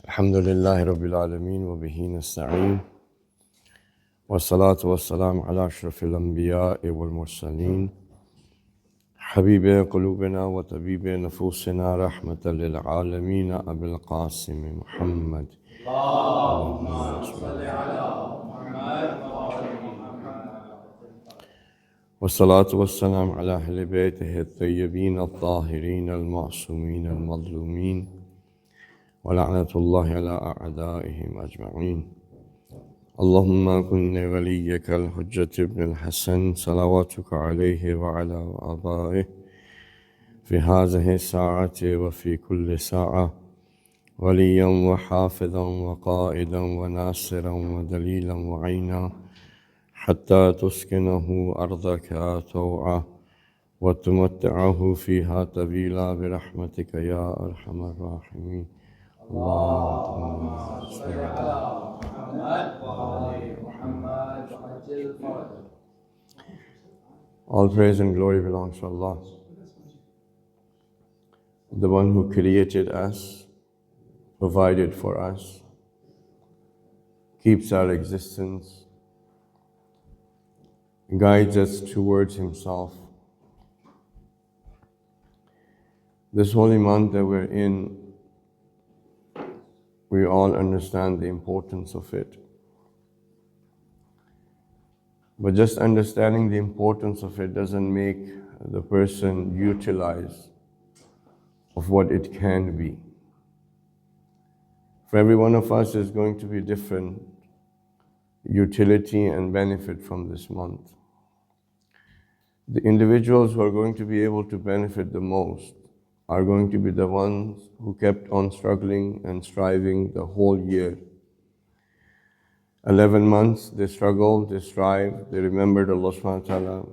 الحمد لله رب العالمين وبه نستعين والصلاة والسلام على أشرف الأنبياء والمرسلين حبيب قلوبنا وطبيب نفوسنا رحمة للعالمين أبي القاسم محمد اللهم صل على محمد وآل محمد والصلاة والسلام على أهل بيته الطيبين الطاهرين المعصومين المظلومين ولعنة الله على أعدائهم أجمعين. اللهم كن وليك الحجة بن الحسن صلواتك عليه وعلى آبائه في هذه الساعة وفي كل ساعة وليا وحافظا وقائدا وناصرا ودليلا وعينا حتى تسكنه أرضك طوعا وتمتعه فيها طويلا برحمتك يا أرحم الراحمين. اللهم صل على محمد وآل محمد وعجل فرجه. All praise and glory belongs to Allah, the one who created us, provided for us, keeps our existence, guides us towards Himself. This holy month that we're in, we all understand the importance of it. But just understanding the importance of it doesn't make the person utilize of what it can be. For every one of us is going to be different utility and benefit from this month. The individuals who are going to be able to benefit the most are going to be the ones who kept on struggling and striving the whole year. 11 months, they struggled, they strived, they remembered Allah subhanahu wa ta'ala.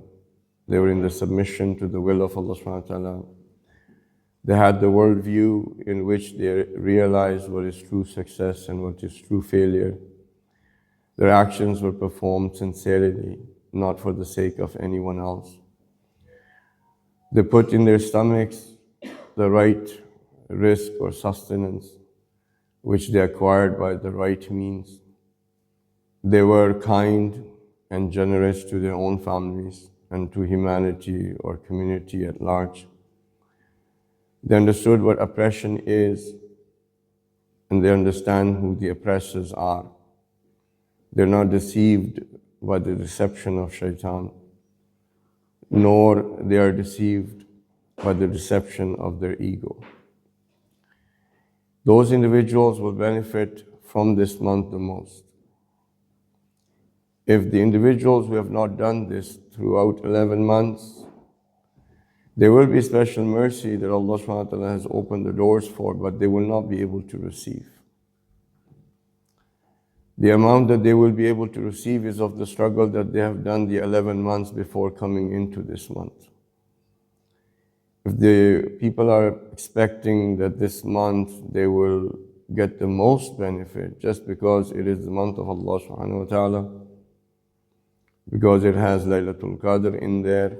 They were in the submission to the will of Allah subhanahu wa ta'ala. They had the worldview in which they realized what is true success and what is true failure. Their actions were performed sincerely, not for the sake of anyone else. They put in their stomachs the right risk or sustenance, which they acquired by the right means. They were kind and generous to their own families and to humanity or community at large. They understood what oppression is, and they understand who the oppressors are. They're not deceived by the deception of shaitan, nor they are deceived by the deception of their ego. Those individuals will benefit from this month the most. If the individuals who have not done this throughout 11 months, there will be special mercy that Allah subhanahu wa ta'ala has opened the doors for, but they will not be able to receive. The amount that they will be able to receive is of the struggle that they have done the 11 months before coming into this month. If the people are expecting that this month they will get the most benefit just because it is the month of Allah subhanahu wa ta'ala, because it has Laylatul Qadr in there,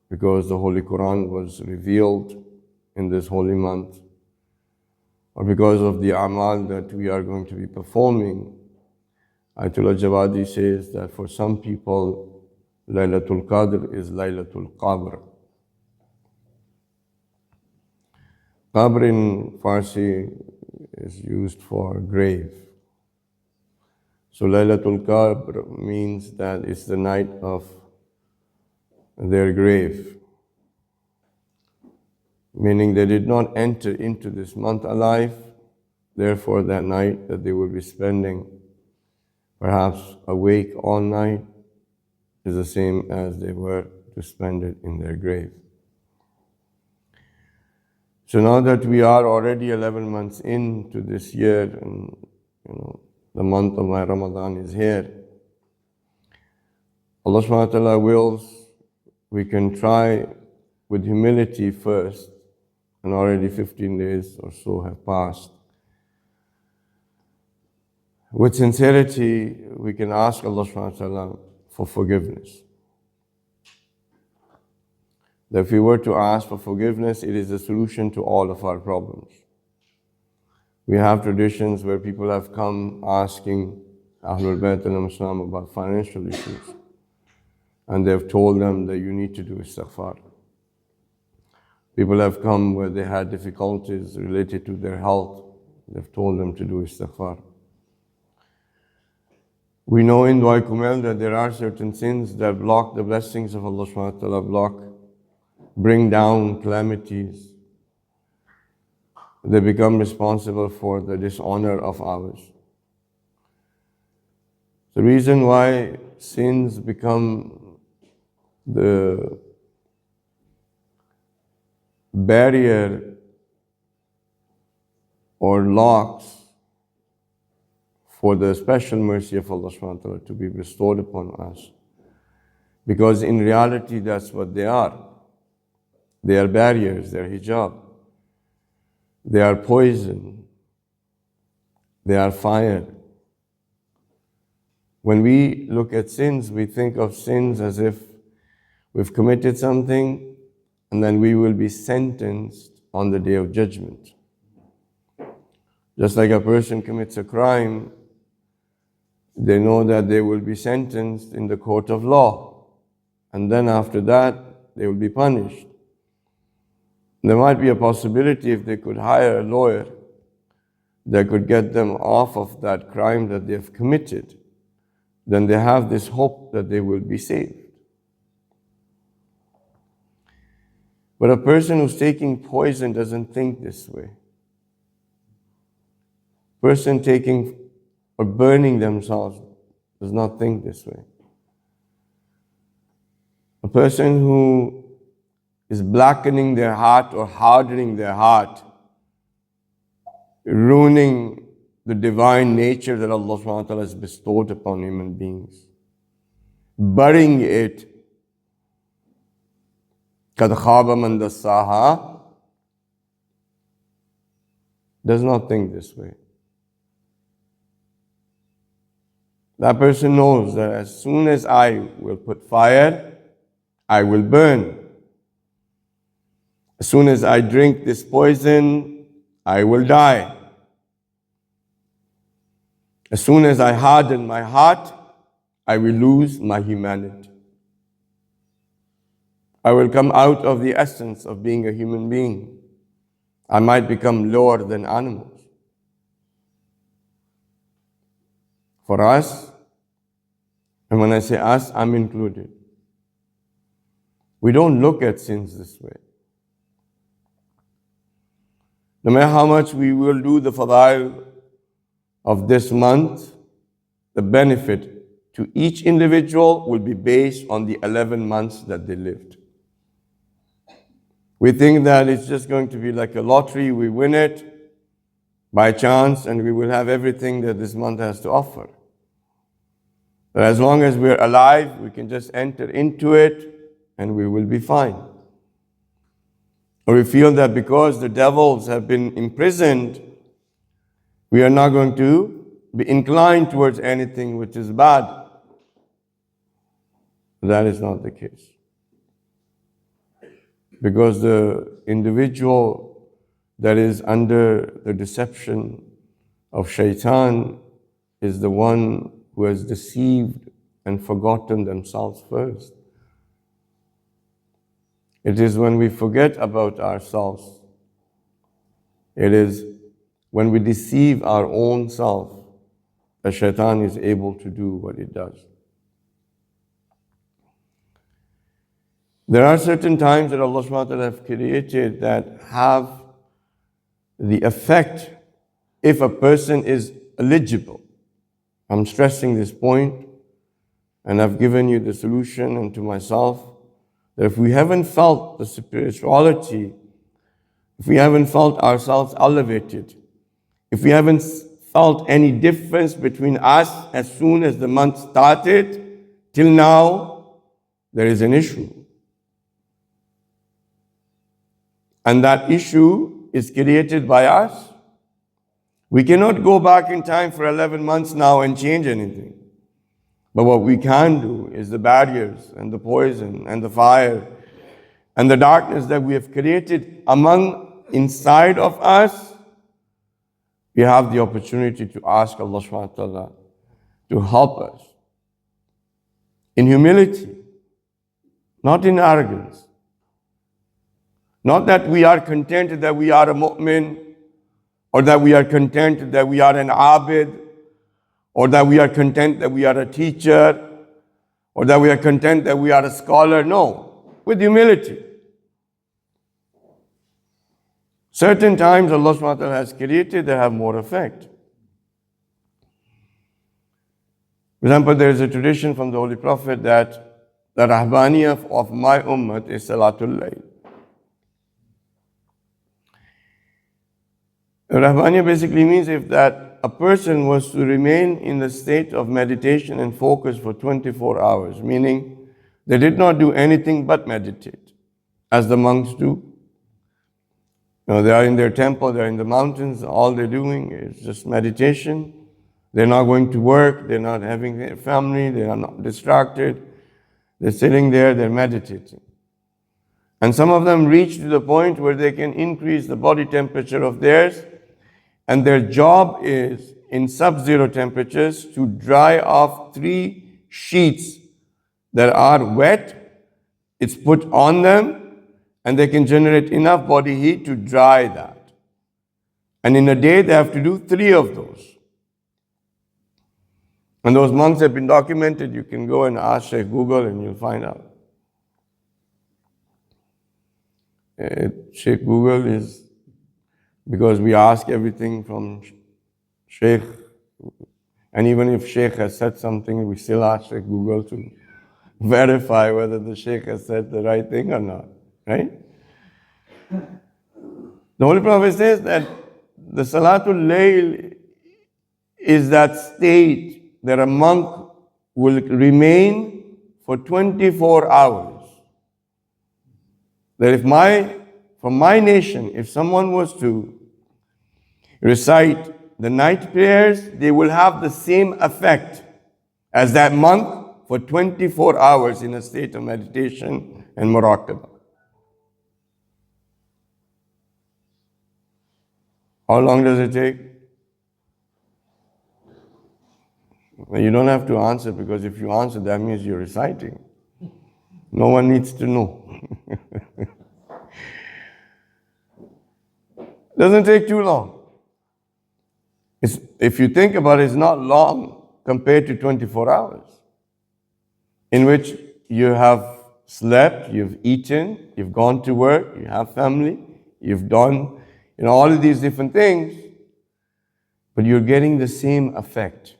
because the Holy Quran was revealed in this holy month, or because of the amal that we are going to be performing, Ayatollah Jawadi says that for some people, Laylatul Qadr is Laylatul Qabr. Qabr in Farsi is used for grave. So Laylatul Qabr means that it's the night of their grave, meaning they did not enter into this month alive, therefore that night that they will be spending perhaps awake all night is the same as they were to spend it in their grave. So now that we are already 11 months into this year and the month of my Ramadan is here, Allah subhanahu wa ta'ala wills we can try with humility first, and already 15 days or so have passed. With sincerity, we can ask Allah subhanahu wa ta'ala for forgiveness. that if we were to ask for forgiveness, it is the solution to all of our problems. We have traditions where people have come asking Ahlulbayt about financial issues, and they've told them that you need to do istighfar. People have come where they had difficulties related to their health. They've told them to do istighfar. We know in Dua Kumel that there are certain sins that block the blessings of Allah subhanahu wa ta'ala, bring down calamities. They become responsible for the dishonor of ours. The reason why sins become the barrier or locks for the special mercy of Allah subhanahu wa ta'ala to be bestowed upon us. Because in reality, that's what they are. They are barriers, they are hijab. They are poison. They are fire. When we look at sins, we think of sins as if we've committed something and then we will be sentenced on the Day of Judgment. Just like a person commits a crime, they know that they will be sentenced in the court of law. And then after that, they will be punished. There might be a possibility if they could hire a lawyer that could get them off of that crime that they have committed, then they have this hope that they will be saved. But a person who's taking poison doesn't think this way. A person taking or burning themselves does not think this way. A person who is blackening their heart or hardening their heart, ruining the divine nature that Allah subhanahu wa ta'ala has bestowed upon human beings, burying it, kad khaba man dassaha, does not think this way. That person knows that as soon as I will put fire, I will burn. As soon as I drink this poison, I will die. As soon as I harden my heart, I will lose my humanity. I will come out of the essence of being a human being. I might become lower than animals. For us, and when I say us, I'm included, we don't look at sins this way. No matter how much we will do the fadail of this month, the benefit to each individual will be based on the 11 months that they lived. We think that it's just going to be like a lottery, we win it by chance and we will have everything that this month has to offer. But as long as we're alive, we can just enter into it and we will be fine. Or we feel that because the devils have been imprisoned, we are not going to be inclined towards anything which is bad. That is not the case. Because the individual that is under the deception of shaitan is the one who has deceived and forgotten themselves first. It is when we forget about ourselves, it is when we deceive our own self that shaitan is able to do what it does. There are certain times that Allah subhanahu wa ta'ala have created that have the effect if a person is eligible. I'm stressing this point, and I've given you the solution and to myself, that if we haven't felt the spirituality, if we haven't felt ourselves elevated, if we haven't felt any difference between us as soon as the month started till now, there is an issue. And that issue is created by us. We cannot go back in time for 11 months now and change anything. But what we can do is the barriers and the poison and the fire and the darkness that we have created inside of us, we have the opportunity to ask Allah subhanahu wa ta'ala to help us in humility, not in arrogance. Not that we are content that we are a mu'min, or that we are content that we are an abid, or that we are content that we are a teacher, or that we are content that we are a scholar. No, with humility. Certain times Allah subhanahu wa ta'ala has created, they have more effect. For example, there is a tradition from the Holy Prophet that the rahbaniyah of my ummah is Salatul Layl. Rahbaniyah basically means if that a person was to remain in the state of meditation and focus for 24 hours, meaning they did not do anything but meditate, as the monks do. They are in their temple, they're in the mountains, all they're doing is just meditation. They're not going to work, they're not having their family, they are not distracted. They're sitting there, they're meditating. And some of them reach to the point where they can increase the body temperature of theirs, and their job is, in sub-zero temperatures, to dry off 3 sheets that are wet. It's put on them, and they can generate enough body heat to dry that. And in a day, they have to do 3 of those. And those monks have been documented. You can go and ask Sheikh Google and you'll find out. Sheikh Google is, because we ask everything from Sheikh, and even if Sheikh has said something, we still ask Sheikh Google to verify whether the Sheikh has said the right thing or not, right? The Holy Prophet says that the Salatul Layl is that state that a monk will remain for 24 hours. That from my nation, if someone was to recite the night prayers, they will have the same effect as that monk for 24 hours in a state of meditation and muraqabah. How long does it take? Well, you don't have to answer, because if you answer, that means you're reciting. No one needs to know. Doesn't take too long. If you think about it, it's not long compared to 24 hours, in which you have slept, you've eaten, you've gone to work, you have family, you've done all of these different things, but you're getting the same effect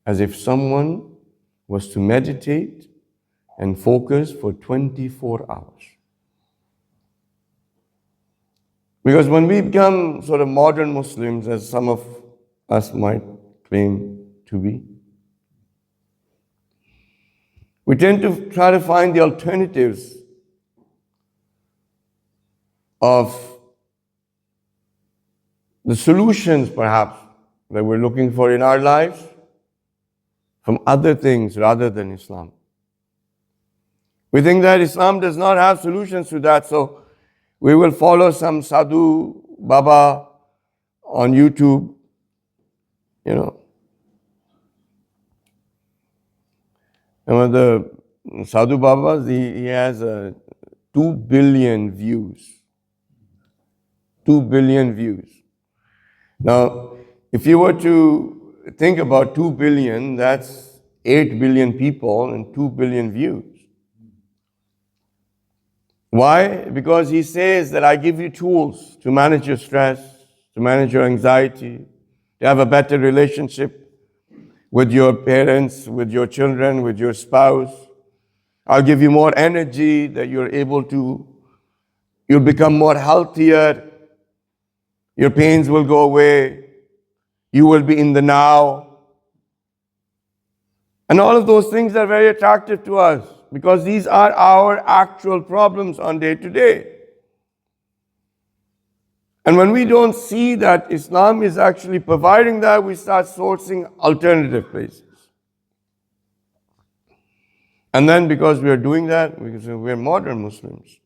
as if someone was to meditate and focus for 24 hours. Because when we become sort of modern Muslims, as some of us might claim to be, we tend to try to find the alternatives of the solutions, perhaps, that we're looking for in our lives from other things rather than Islam. We think that Islam does not have solutions to that, so we will follow some Sadhu Baba on YouTube, And one of the Sadhu Babas, he has 2 billion views. 2 billion views. Now, if you were to think about 2 billion, that's 8 billion people and 2 billion views. Why? Because he says that I give you tools to manage your stress, to manage your anxiety, to have a better relationship with your parents, with your children, with your spouse. I'll give you more energy that you'll become more healthier. Your pains will go away. You will be in the now. And all of those things are very attractive to us because these are our actual problems on day to day. And when we don't see that Islam is actually providing that, we start sourcing alternative places. And then because we are doing that, we say we're modern Muslims.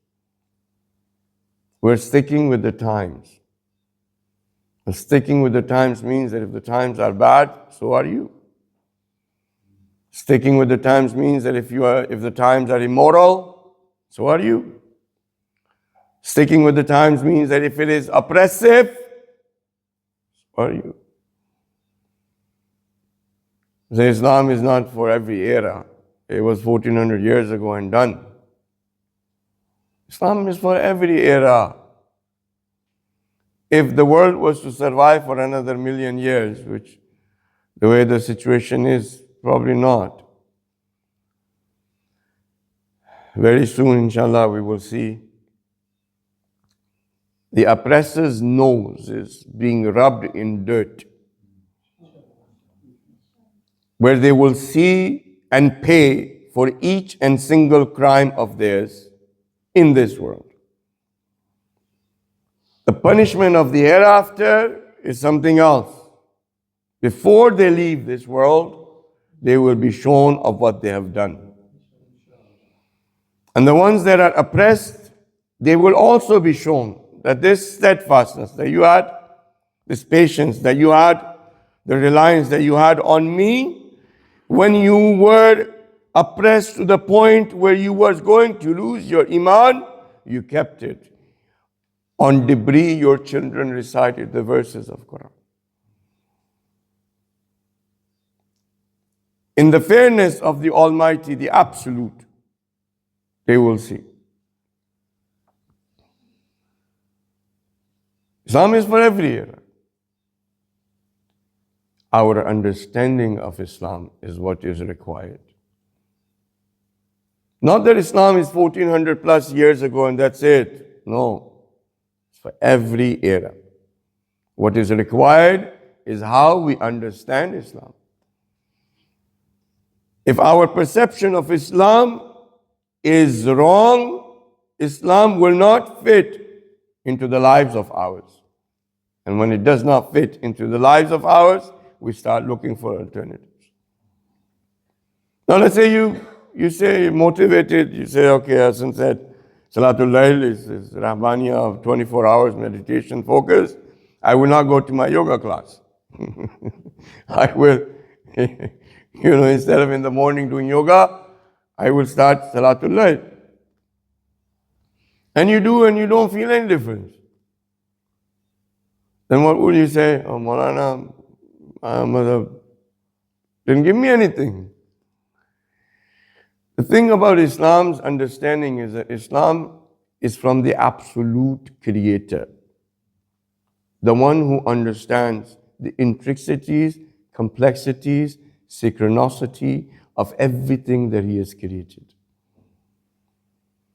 We're sticking with the times. And sticking with the times means that if the times are bad, so are you. Sticking with the times means that if the times are immoral, so are you. Sticking with the times means that if it is oppressive, so are you. So Islam is not for every era. It was 1400 years ago and done. Islam is for every era. If the world was to survive for another 1,000,000 years, which the way the situation is, probably not. Very soon, inshallah, we will see the oppressor's nose is being rubbed in dirt, where they will see and pay for each and single crime of theirs in this world. The punishment of the hereafter is something else. Before they leave this world, they will be shown of what they have done. And the ones that are oppressed, they will also be shown that this steadfastness that you had, this patience that you had, the reliance that you had on me, when you were oppressed to the point where you was going to lose your iman, you kept it. On debris, your children recited the verses of Quran. In the fairness of the Almighty, the Absolute, they will see. Islam is for every era. Our understanding of Islam is what is required. Not that Islam is 1400 plus years ago and that's it. No. It's for every era. What is required is how we understand Islam. If our perception of Islam is wrong, Islam will not fit into the lives of ours. And when it does not fit into the lives of ours, we start looking for alternatives. Now let's say you say motivated, you say, okay, Hassan said, Salatul Layl is Rahmaniya of 24 hours meditation focus. I will not go to my yoga class. I will, instead of in the morning doing yoga, I will start Salatul Layl. And you do and you don't feel any difference. Then what would you say? Oh, Moulana, my mother didn't give me anything. The thing about Islam's understanding is that Islam is from the absolute creator. The one who understands the intricacies, complexities, synchronicity of everything that he has created.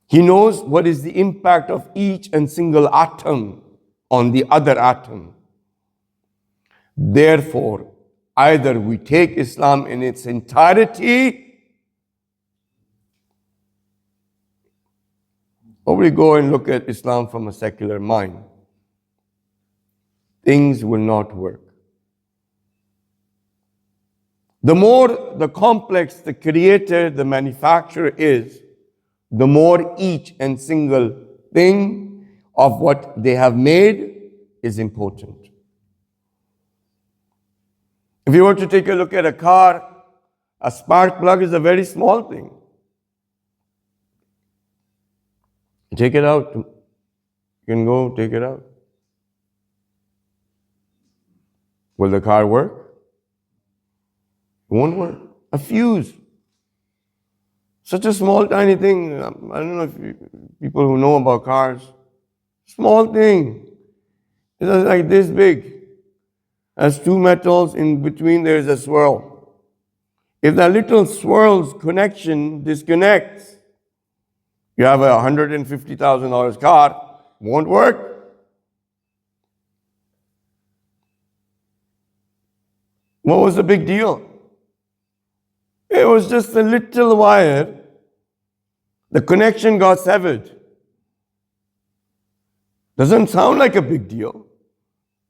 He knows what is the impact of each and single atom on the other atom. Therefore, either we take Islam in its entirety or we go and look at Islam from a secular mind. Things will not work. The more the complex the creator, the manufacturer is, the more each and single thing of what they have made is important. If you were to take a look at a car, a spark plug is a very small thing. Take it out. You can go take it out. Will the car work? It won't work. A fuse. Such a small, tiny thing. I don't know if people who know about cars. Small thing. It's like this big. Has two metals, in between there is a swirl. If that little swirl's connection disconnects, you have a $150,000 car, won't work. What was the big deal? It was just a little wire. The connection got severed. Doesn't sound like a big deal.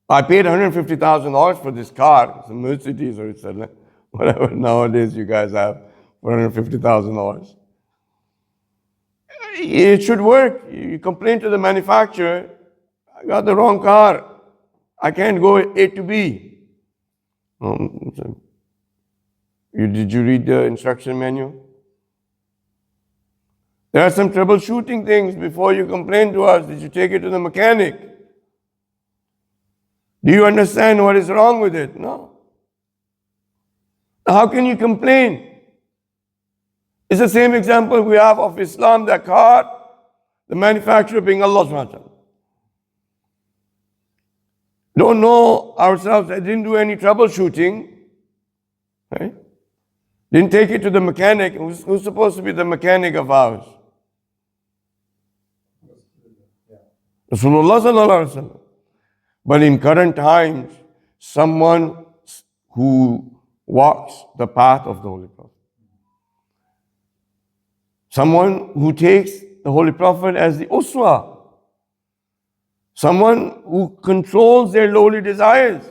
I paid $150,000 for this car. It's a Mercedes or it's a whatever nowadays you guys have for $150,000. It should work. You complain to the manufacturer, I got the wrong car. I can't go A to B. So did you read the instruction manual? There are some troubleshooting things before you complain to us. Did you take it to the mechanic? Do you understand what is wrong with it? No. How can you complain? It's the same example we have of Islam, that car, the manufacturer being Allah subhanahu wa ta'ala. Don't know ourselves, I didn't do any troubleshooting, right? Didn't take it to the mechanic. Who's supposed to be the mechanic of ours? Rasulullah sallallahu alaihi wasallam. But in current times, someone who walks the path of the Holy Prophet, someone who takes the Holy Prophet as the uswa, someone who controls their lowly desires,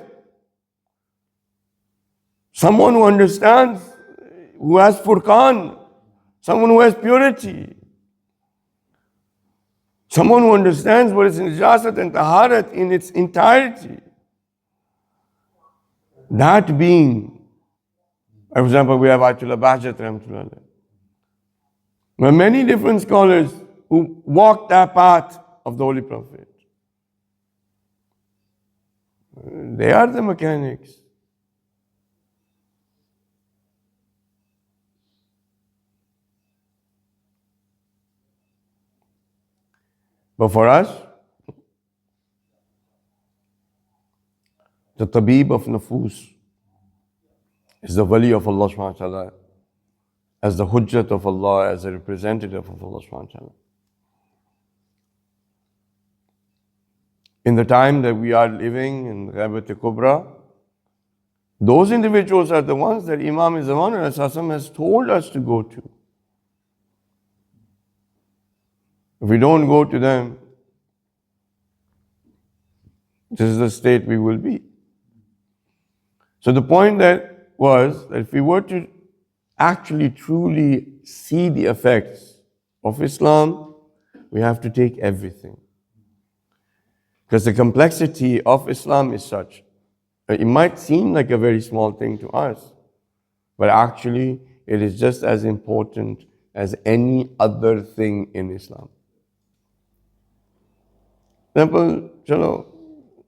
someone who understands, who has furqan, someone who has purity, someone who understands what is najasat and taharat in its entirety. That being, for example, we have Ahlulbayt rahmatullah. There are many different scholars who walk that path of the Holy Prophet. They are the mechanics. But for us, the tabib of nafus is the wali of Allah subhanahu wa ta'ala, as the hujjat of Allah, as a representative of Allah subhanahu wa ta'ala. In the time that we are living in Ghaibat Kubra, those individuals are the ones that Imam Zaman al-Hassan has told us to go to. If we don't go to them, this is the state we will be. So the point that was that if we were to actually truly see the effects of Islam, we have to take everything. Because the complexity of Islam is such. It might seem like a very small thing to us, but actually it is just as important as any other thing in Islam. For example,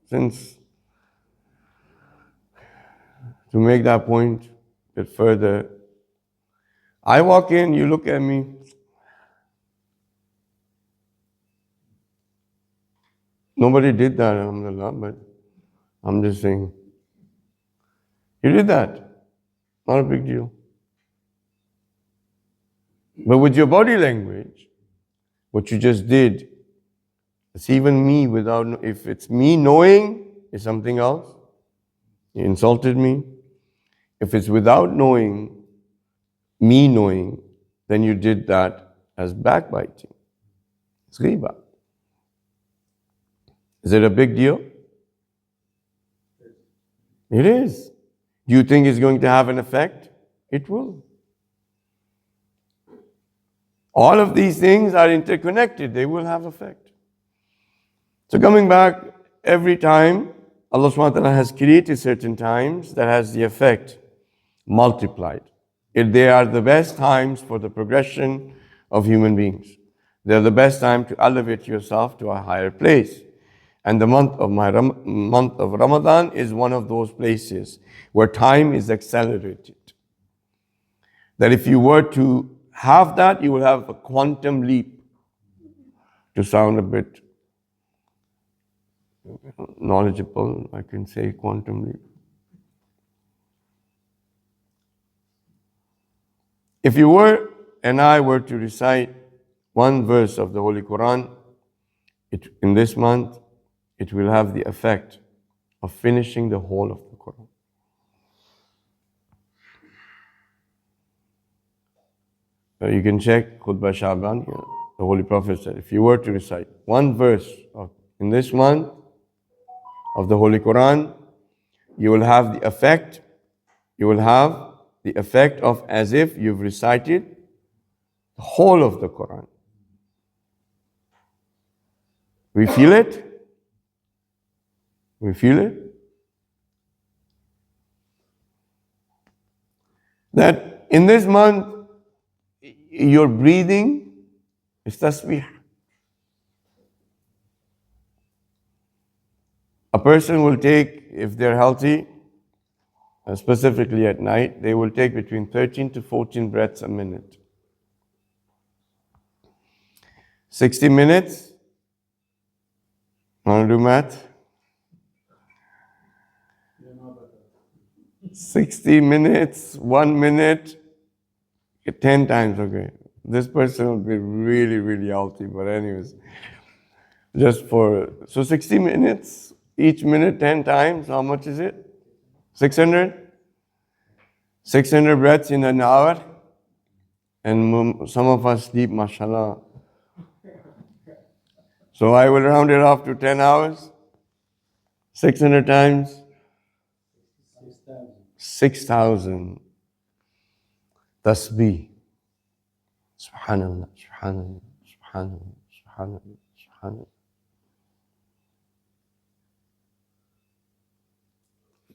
since to make that point a bit further, I walk in, you look at me, nobody did that, alhamdulillah, but I'm just saying, you did that, not a big deal. But with your body language, what you just did, it's even me without, if it's me knowing, is something else. You insulted me. If it's without knowing, me knowing, then you did that as backbiting. It's ghibah. Is it a big deal? It is. Do you think it's going to have an effect? It will. All of these things are interconnected. They will have effect. So coming back, every time, Allah subhanahu wa ta'ala has created certain times that has the effect multiplied. They are the best times for the progression of human beings. They're the best time to elevate yourself to a higher place. And the month of Ramadan is one of those places where time is accelerated. That if you were to have that, you will have a quantum leap. To sound a bit knowledgeable, I can say quantum leap. If you were and I were to recite one verse of the Holy Quran in this month, it will have the effect of finishing the whole of the Quran. You can check Khutbah Shaban. The Holy Prophet said, if you were to recite one verse in this month of the Holy Quran, you will have the effect. You will have the effect of as if you've recited the whole of the Quran. We feel it? We feel it? That in this month, your breathing is tasbih. A person will take, if they're healthy, specifically at night, they will take between 13 to 14 breaths a minute. 60 minutes. Want to do math? 60 minutes, 1 minute, 10 times, okay. This person will be really, really healthy, but anyways. So 60 minutes, each minute 10 times, how much is it? 600? 600 breaths in an hour. And some of us sleep, mashallah. So I will round it off to 10 hours. 600 times. 6,000. Tasbih. Subhanallah, subhanallah, subhanallah, subhanallah, subhanallah.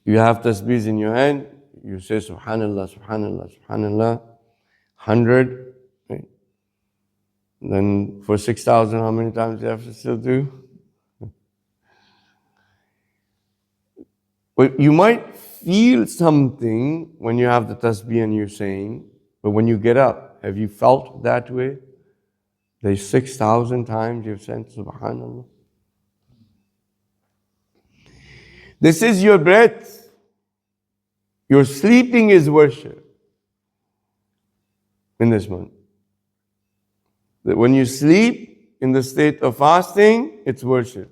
You have tasbihs in your hand, you say subhanallah, subhanallah, subhanallah, 100. Right? Then for 6,000, how many times do you have to still do? Well, you might feel something when you have the tasbih and you're saying, but when you get up, have you felt that way? There's 6,000 times you've said subhanallah. This is your breath. Your sleeping is worship in this month. That when you sleep in the state of fasting, it's worship.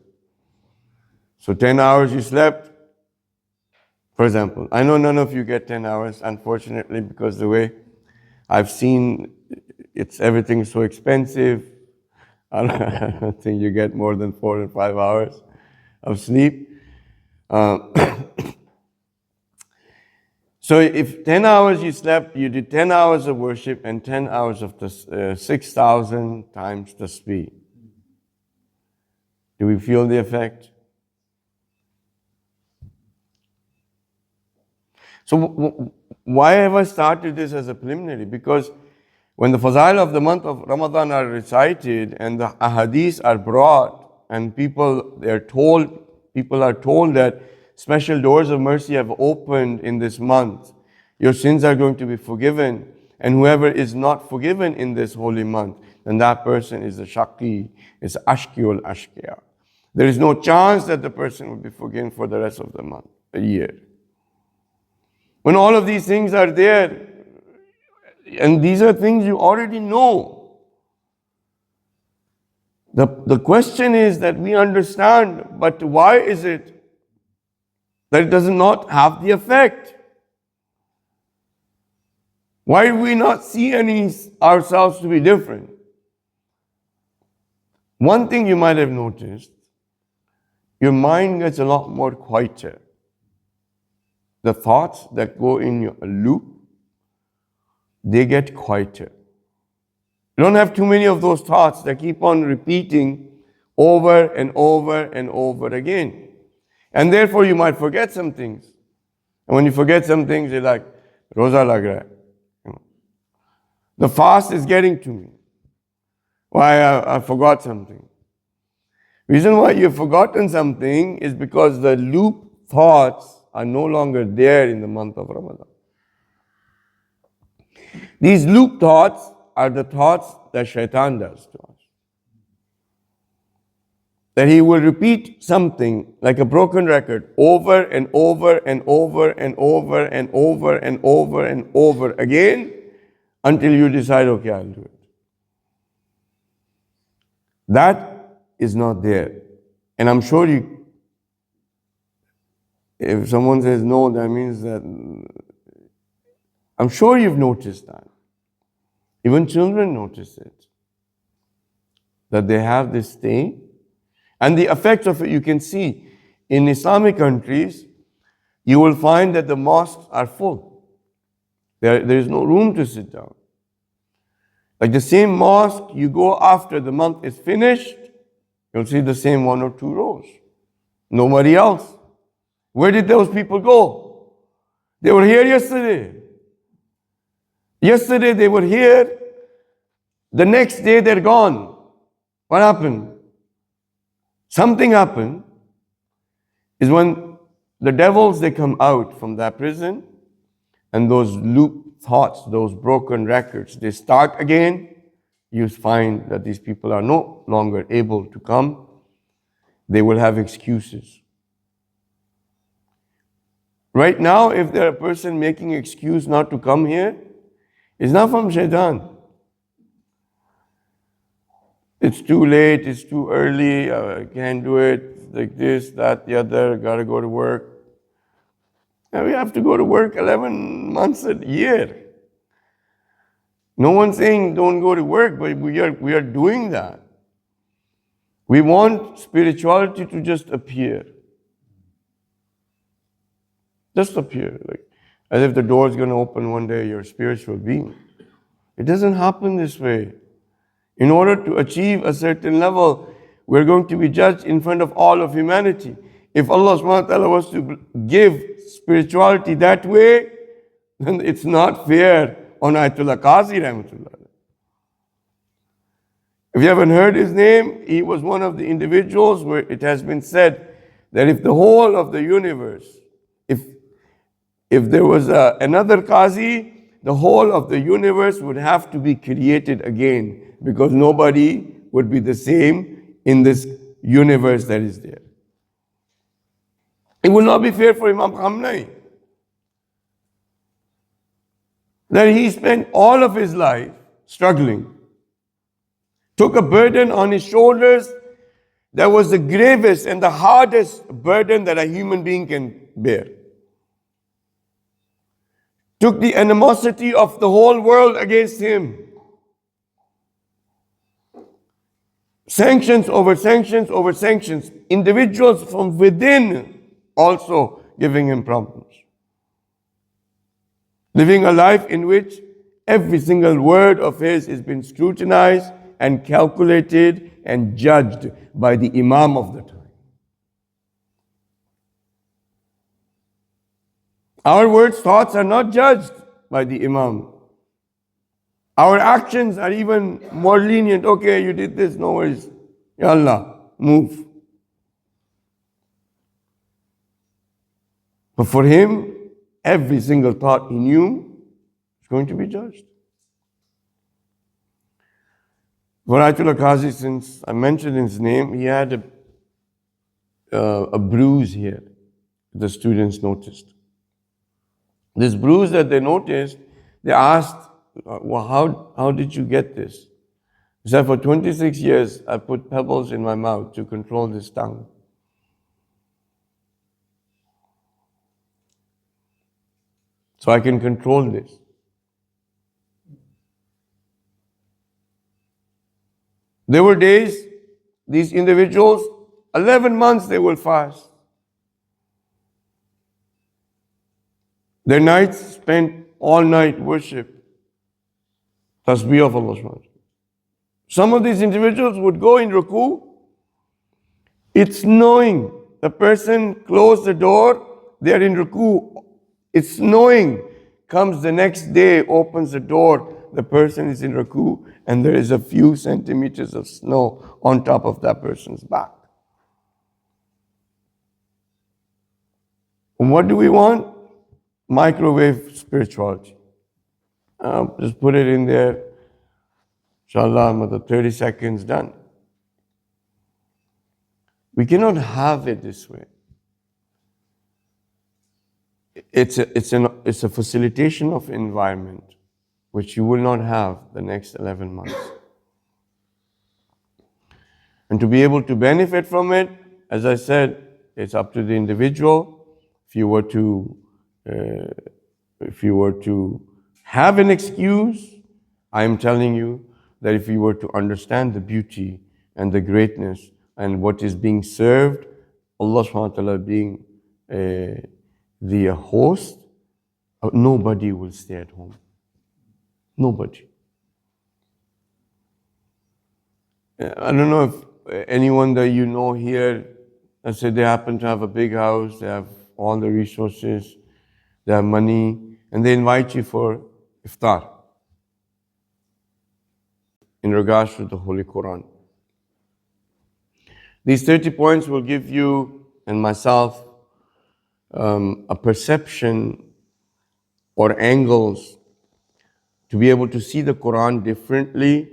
So 10 hours you slept, for example. I know none of you get 10 hours, unfortunately, because the way I've seen everything's so expensive. I don't think you get more than 4 or 5 hours of sleep. So if 10 hours you slept, you did 10 hours of worship and 10 hours of 6,000 times tasbih. Do we feel the effect? So why have I started this as a preliminary? Because when the fazail of the month of Ramadan are recited and the ahadith are brought and people are told that special doors of mercy have opened in this month, your sins are going to be forgiven, and whoever is not forgiven in this holy month, then that person is a shaqi, is ashki ul ashkiya. There is no chance that the person will be forgiven for the rest of the month, a year. When all of these things are there, and these are things you already know. The question is that we understand, but why is it that it does not have the effect? Why do we not see ourselves to be different? One thing you might have noticed, your mind gets a lot more quieter. The thoughts that go in your loop, they get quieter. You don't have too many of those thoughts that keep on repeating over and over and over again. And therefore you might forget some things. And when you forget some things, you're like, Roza lag raha hai. The fast is getting to me. Why I forgot something. Reason why you've forgotten something is because the loop thoughts are no longer there in the month of Ramadan. These loop thoughts are the thoughts that shaitan does to us. That he will repeat something like a broken record over and over and over and over and over and over and over again until you decide, okay, I'll do it. That is not there. And I'm sure if someone says no, that means that, I'm sure you've noticed that. Even children notice it. That they have this thing. And the effects of it you can see. In Islamic countries, you will find that the mosques are full. There is no room to sit down. Like the same mosque, you go after the month is finished, You'll see the same 1 or 2 rows. Nobody else. Where did those people go? They were here yesterday. Yesterday they were here. The next day they're gone. What happened? Something happened. Is when the devils, they come out from that prison, and those loop thoughts, those broken records, they start again. You find that these people are no longer able to come. They will have excuses. Right now, if there are a person making excuse not to come here, it's not from Shaitan. It's too late, it's too early, I can't do it, like this, that, the other, gotta go to work. And we have to go to work 11 months a year. No one's saying don't go to work, but we are doing that. We want spirituality to just appear. Just appear. Like, as if the door is going to open one day, your spiritual being. It doesn't happen this way. In order to achieve a certain level, we're going to be judged in front of all of humanity. If Allah subhanahu wa ta'ala was to give spirituality that way, then it's not fair on Ayatollah Qazi Rahmatullah. If you haven't heard his name, he was one of the individuals where it has been said that if the whole of the universe, if there was another Qazi, the whole of the universe would have to be created again, because nobody would be the same in this universe that is there. It will not be fair for Imam Khamenei that he spent all of his life struggling, took a burden on his shoulders that was the gravest and the hardest burden that a human being can bear. Took the animosity of the whole world against him. Sanctions over sanctions over sanctions. Individuals from within also giving him problems. Living a life in which every single word of his has been scrutinized and calculated and judged by the Imam of the time. Our words, thoughts are not judged by the Imam. Our actions are even more lenient. Okay, you did this, no worries. Ya Allah, move. But for him, every single thought he knew is going to be judged. For Ayatollah Qazi, since I mentioned his name, he had a bruise here. The students noticed. This bruise that they noticed, they asked, well, how did you get this? He said, for 26 years, I put pebbles in my mouth to control this tongue. So I can control this. There were days, these individuals, 11 months they will fast. Their nights spent all night worship. Tasbih of Allah subhanahu wa ta'ala. Some of these individuals would go in ruku. It's snowing. The person closed the door, they're in ruku. It's snowing. Comes the next day, opens the door, the person is in ruku, and there is a few centimeters of snow on top of that person's back. And what do we want? Microwave spirituality. Just put it in there. Inshallah, another 30 seconds, done. We cannot have it this way. It's a facilitation of environment which you will not have the next 11 months. And to be able to benefit from it, as I said, it's up to the individual. If you were to have an excuse, I am telling you that if you were to understand the beauty and the greatness and what is being served, Allah subhanahu wa ta'ala being the host, nobody will stay at home. Nobody. I don't know if anyone that you know here, let's say they happen to have a big house, they have all the resources, they have money, and they invite you for iftar in regards to the Holy Quran. These 30 points will give you and myself a perception or angles to be able to see the Quran differently.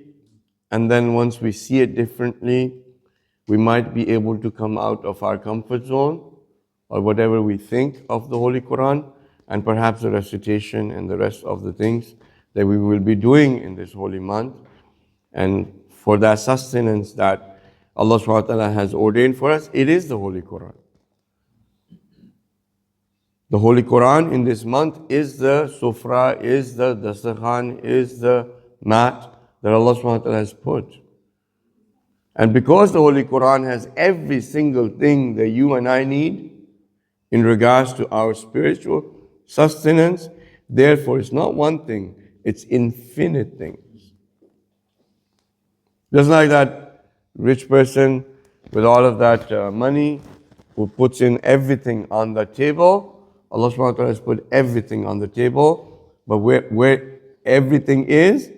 And then once we see it differently, we might be able to come out of our comfort zone or whatever we think of the Holy Quran, and perhaps the recitation and the rest of the things that we will be doing in this holy month. And for that sustenance that Allah subhanahu wa ta'ala has ordained for us, it is the Holy Quran. The Holy Quran in this month is the sufra, is the dastakhan, is the mat that Allah subhanahu wa ta'ala has put. And because the Holy Quran has every single thing that you and I need in regards to our spiritual sustenance, therefore it's not one thing, it's infinite things. Just like that rich person with all of that money who puts in everything on the table, Allah subhanahu wa ta'ala has put everything on the table, but where everything is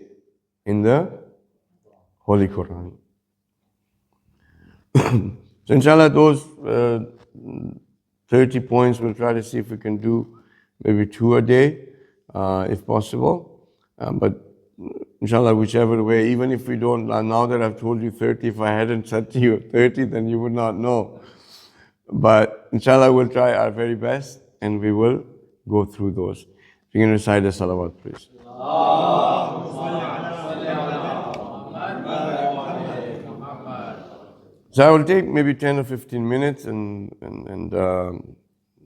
in the Holy Quran. So inshallah, those 30 points, we'll try to see if we can do maybe 2 a day, if possible. But inshallah, whichever way, even if we don't, now that I've told you 30, if I hadn't said to you 30, then you would not know. But inshallah, we'll try our very best and we will go through those. If you can recite the salawat, please. So I will take maybe 10 or 15 minutes and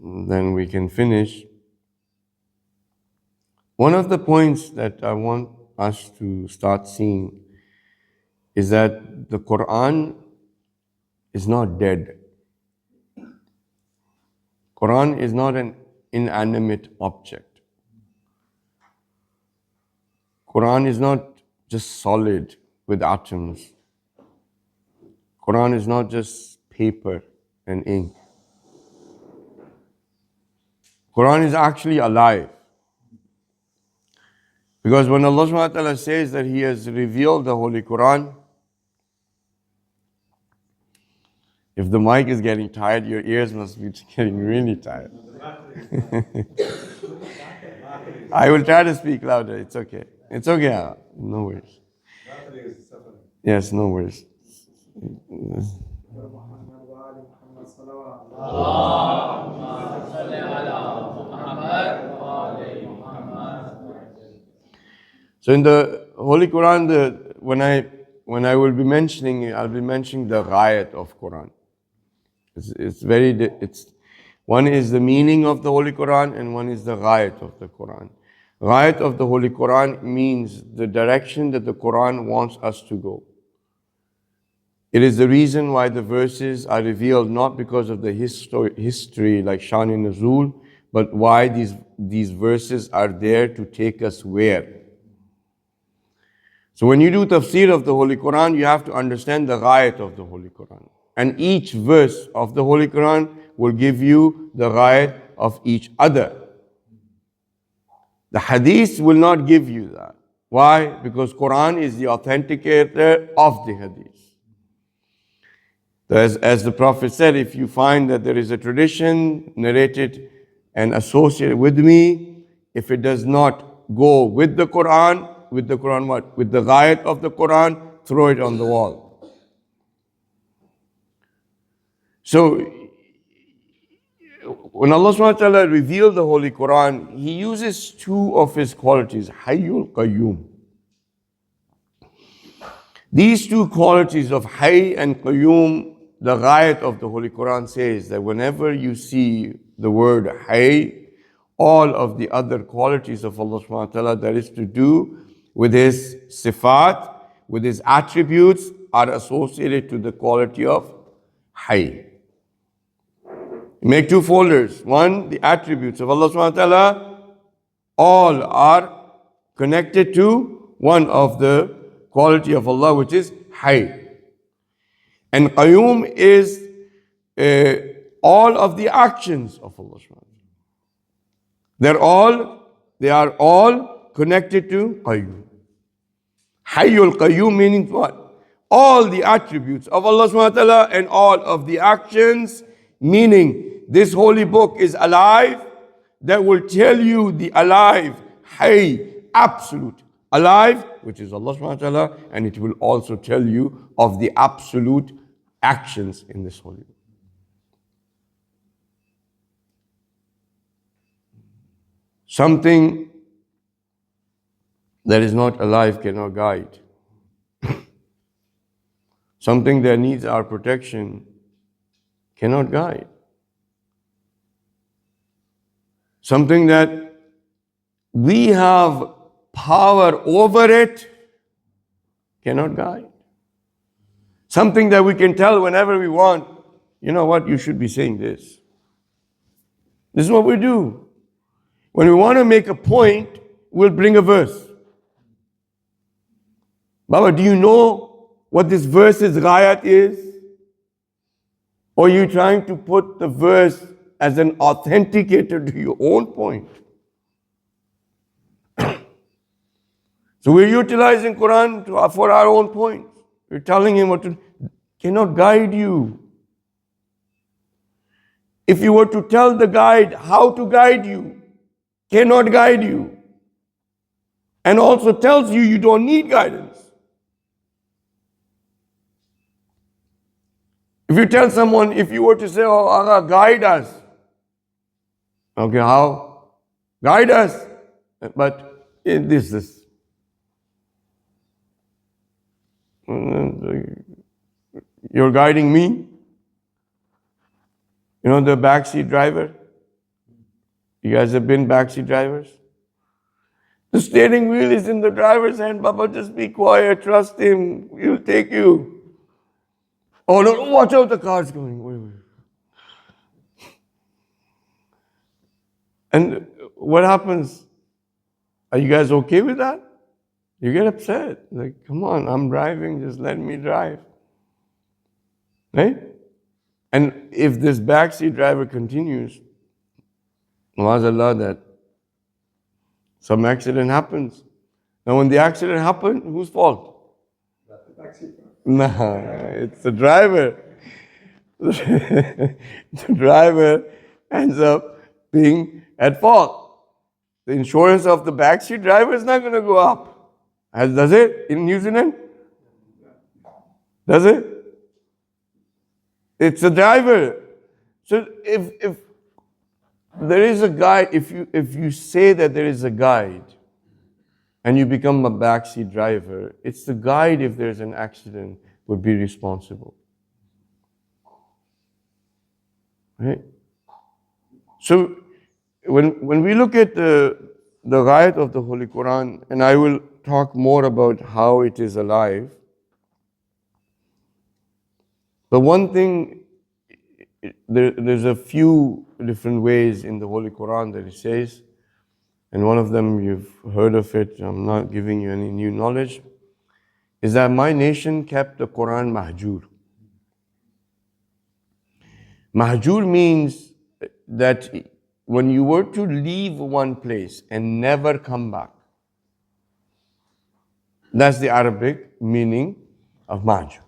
then we can finish. One of the points that I want us to start seeing is that the Quran is not dead. Quran is not an inanimate object. Quran is not just solid with atoms. Quran is not just paper and ink. Quran is actually alive. Because when Allah subhanahu wa ta'ala says that He has revealed the Holy Quran, if the mic is getting tired, your ears must be getting really tired. I will try to speak louder. It's okay. It's okay. No worries. Yes, no worries. So in the Holy Quran, when I will be mentioning, I'll be mentioning the ghayat of Quran. One is the meaning of the Holy Quran and one is the ghayat of the Quran. Ghayat of the Holy Quran means the direction that the Quran wants us to go. It is the reason why the verses are revealed, not because of the history like Shan and Nuzul, but why these verses are there to take us where. So when you do tafsir of the Holy Quran, you have to understand the ghayat of the Holy Quran. And each verse of the Holy Quran will give you the ghayat of each other. The hadith will not give you that. Why? Because Quran is the authenticator of the hadith. As the Prophet said, if you find that there is a tradition narrated and associated with me, if it does not go with the Quran what? With the ghayat of the Quran, throw it on the wall. So, when Allah subhanahu wa ta'ala revealed the Holy Quran, He uses 2 of His qualities, Hayyul Qayyum. These 2 qualities of Hayy and Qayyum, the ghayat of the Holy Quran says that whenever you see the word Hayy, all of the other qualities of Allah subhanahu wa ta'ala that is to do with His sifat, with His attributes, are associated to the quality of Hayy. Make 2 folders. One, the attributes of Allah subhanahu wa ta'ala, all are connected to one of the quality of Allah, which is Hayy. And Qayyum is all of the actions of Allah subhanahu wa ta'ala. They are all connected to Qayyum. Hayyul Qayyum meaning what? All the attributes of Allah subhanahu wa ta'ala and all of the actions, meaning this holy book is alive, that will tell you the alive, Hayy, absolute, alive, which is Allah subhanahu wa ta'ala, and it will also tell you of the absolute actions in this holy book. Something that is not alive cannot guide. Something that needs our protection cannot guide. Something that we have power over it cannot guide. Something that we can tell whenever we want, you know what, you should be saying this. This is what we do. When we want to make a point, we'll bring a verse. Baba, do you know what this verse's ghayat is? Or are you trying to put the verse as an authenticator to your own point? So we're utilizing Quran for our own points. We're telling him what to, cannot guide you. If you were to tell the guide how to guide you, cannot guide you. And also tells you you don't need guidance. If you tell someone, if you were to say, oh Allah, guide us. Okay, how? Guide us. But this. You're guiding me? You know the backseat driver? You guys have been backseat drivers? The steering wheel is in the driver's hand. Baba, just be quiet. Trust him. He'll take you. Oh no, watch out, the car's coming. Wait. And what happens? Are you guys okay with that? You get upset. Like, come on, I'm driving, just let me drive. Right? And if this backseat driver continues, Maazallah, that some accident happens. Now when the accident happened, whose fault? The backseat. No, it's the driver. The driver ends up being at fault. The insurance of the backseat driver is not going to go up. Does it in New Zealand? Does it? It's the driver. So if there is a guide, if you say that there is a guide and you become a backseat driver, it's the guide, if there's an accident, would be responsible. Right? So when we look at the ghayat of the Holy Quran, and I will talk more about how it is alive, but one thing, there's a few different ways in the Holy Quran that it says, and one of them you've heard of it, I'm not giving you any new knowledge, is that my nation kept the Quran mahjur. Mahjur means that when you were to leave one place and never come back, that's the Arabic meaning of mahjur.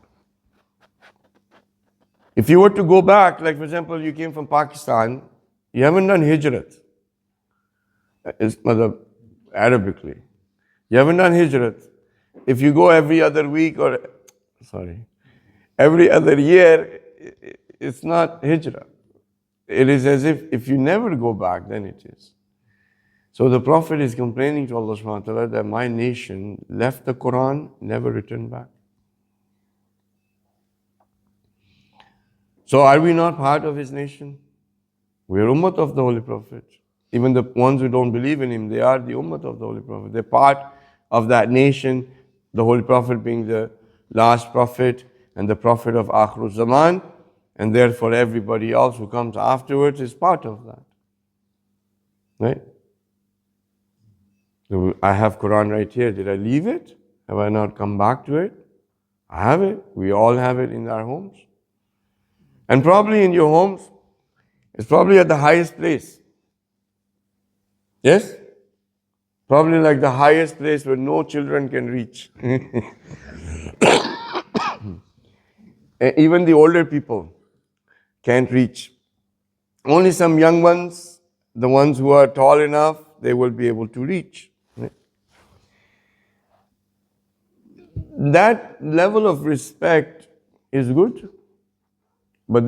If you were to go back, like for example, you came from Pakistan, you haven't done hijrat. It's Arabically. You haven't done hijrat. If you go every other week every other year, it's not hijrah. It is as if you never go back, then it is. So the Prophet is complaining to Allah subhanahu wa ta'ala that my nation left the Quran, never returned back. So are we not part of his nation? We are ummah of the Holy Prophet. Even the ones who don't believe in him, they are the ummah of the Holy Prophet. They're part of that nation, the Holy Prophet being the last prophet and the prophet of Akhir Zaman, and therefore everybody else who comes afterwards is part of that. Right? So I have Quran right here. Did I leave it? Have I not come back to it? I have it. We all have it in our homes. And probably in your homes, it's probably at the highest place. Yes? Probably like the highest place where no children can reach. Even the older people can't reach. Only some young ones, the ones who are tall enough, they will be able to reach. That level of respect is good, but this